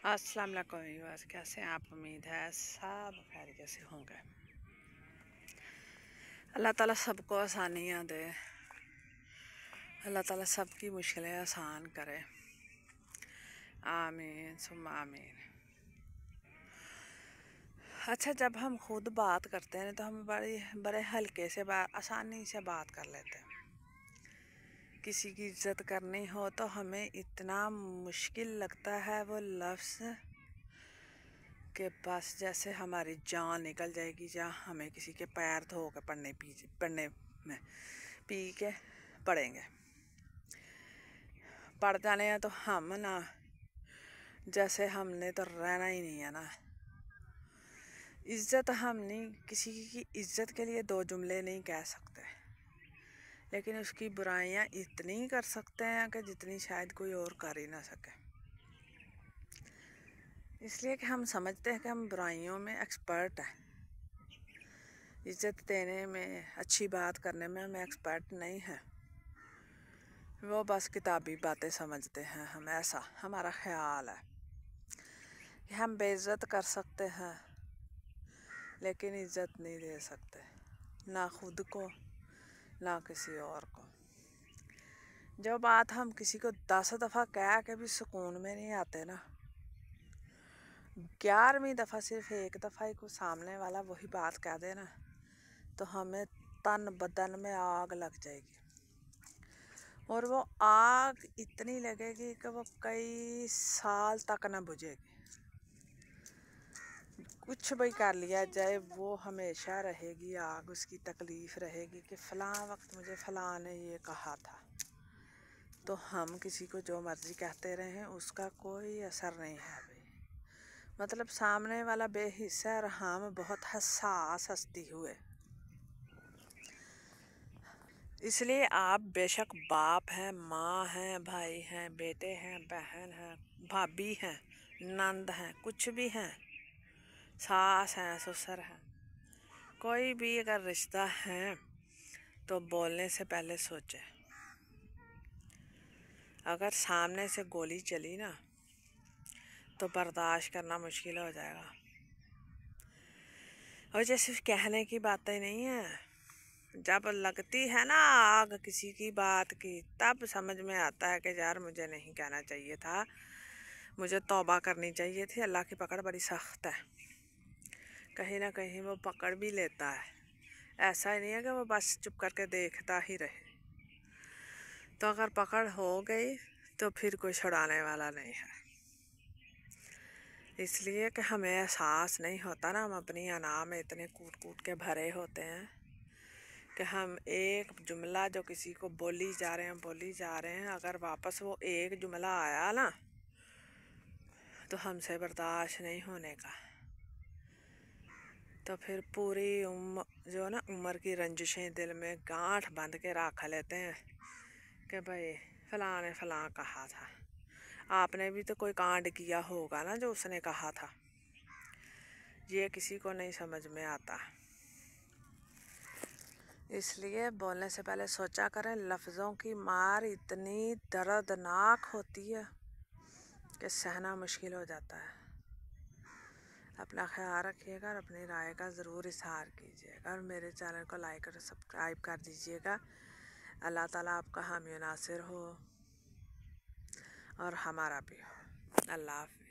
अस्सलाम वालेकुम व्यूअर्स, कैसे हैं आप? उम्मीद है सब खैरियत से होंगे। अल्लाह ताला सबको आसानियाँ दे, अल्लाह ताला सबकी मुश्किलें आसान करे। आमीन सुम्मा आमीन। अच्छा, जब हम खुद बात करते हैं तो हम बड़े हल्के से आसानी से बात कर लेते हैं। किसी की इज्जत करनी हो तो हमें इतना मुश्किल लगता है वो लफ्ज़ के बस जैसे हमारी जान निकल जाएगी, या हमें किसी के पैर धो के पढ़ने में पी के पढ़ेंगे। पढ़ जाने हैं तो हम ना जैसे हमने तो रहना ही नहीं है ना। इज्जत हम नहीं, किसी की इज्जत के लिए दो जुमले नहीं कह सकते, लेकिन उसकी बुराइयां इतनी कर सकते हैं कि जितनी शायद कोई और कर ही ना सके। इसलिए कि हम समझते हैं कि हम बुराइयों में एक्सपर्ट हैं। इज्जत देने में, अच्छी बात करने में हम एक्सपर्ट नहीं हैं। वो बस किताबी बातें समझते हैं हम, ऐसा हमारा ख्याल है कि हम बेइज्जत कर सकते हैं लेकिन इज्जत नहीं दे सकते, ना खुद को ना किसी और को। जो बात हम किसी को 10 दफ़ा कह के भी सुकून में नहीं आते ना, 11वीं दफ़ा सिर्फ एक दफ़ा ही को सामने वाला वही बात कह दे ना, तो हमें तन बदन में आग लग जाएगी। और वो आग इतनी लगेगी कि वो कई साल तक ना बुझेगी। कुछ भी कर लिया जाए वो हमेशा रहेगी आग, उसकी तकलीफ़ रहेगी कि फ़लाँ वक्त मुझे फ़लाँ ने ये कहा था। तो हम किसी को जो मर्ज़ी कहते रहें उसका कोई असर नहीं है भाई। मतलब सामने वाला बेहिस्सा और हम बहुत हसास हस्ती हुए। इसलिए आप बेशक बाप हैं, माँ हैं, भाई हैं, बेटे हैं, बहन हैं, भाभी हैं, नंद हैं, कुछ भी हैं, सास हैं, ससुर हैं, कोई भी अगर रिश्ता है तो बोलने से पहले सोचें। अगर सामने से गोली चली ना तो बर्दाश्त करना मुश्किल हो जाएगा। और जैसे कहने की बातें नहीं है, जब लगती है ना आग किसी की बात की, तब समझ में आता है कि यार मुझे नहीं कहना चाहिए था, मुझे तौबा करनी चाहिए थी। अल्लाह की पकड़ बड़ी सख्त है, कहीं ना कहीं वो पकड़ भी लेता है। ऐसा ही नहीं है कि वो बस चुप करके देखता ही रहे। तो अगर पकड़ हो गई तो फिर कोई छुड़ाने वाला नहीं है। इसलिए कि हमें एहसास नहीं होता ना, हम अपनी अना में इतने कूट कूट के भरे होते हैं कि हम एक जुमला जो किसी को बोली जा रहे हैं, अगर वापस वो एक जुमला आया ना तो हमसे बर्दाश्त नहीं होने का। तो फिर पूरी उम्र की रंजिशें दिल में गांठ बांध के रख लेते हैं कि भाई फलां ने फलां कहा था। आपने भी तो कोई कांड किया होगा ना जो उसने कहा था। ये किसी को नहीं समझ में आता। इसलिए बोलने से पहले सोचा करें। लफ्ज़ों की मार इतनी दर्दनाक होती है कि सहना मुश्किल हो जाता है। अपना ख्याल रखिएगा और अपनी राय का ज़रूर इज़हार कीजिएगा, और मेरे चैनल को लाइक और सब्सक्राइब कर दीजिएगा। अल्लाह ताला आपका हामी नासिर हो और हमारा भी हो। अल्लाह हाफ़िज़।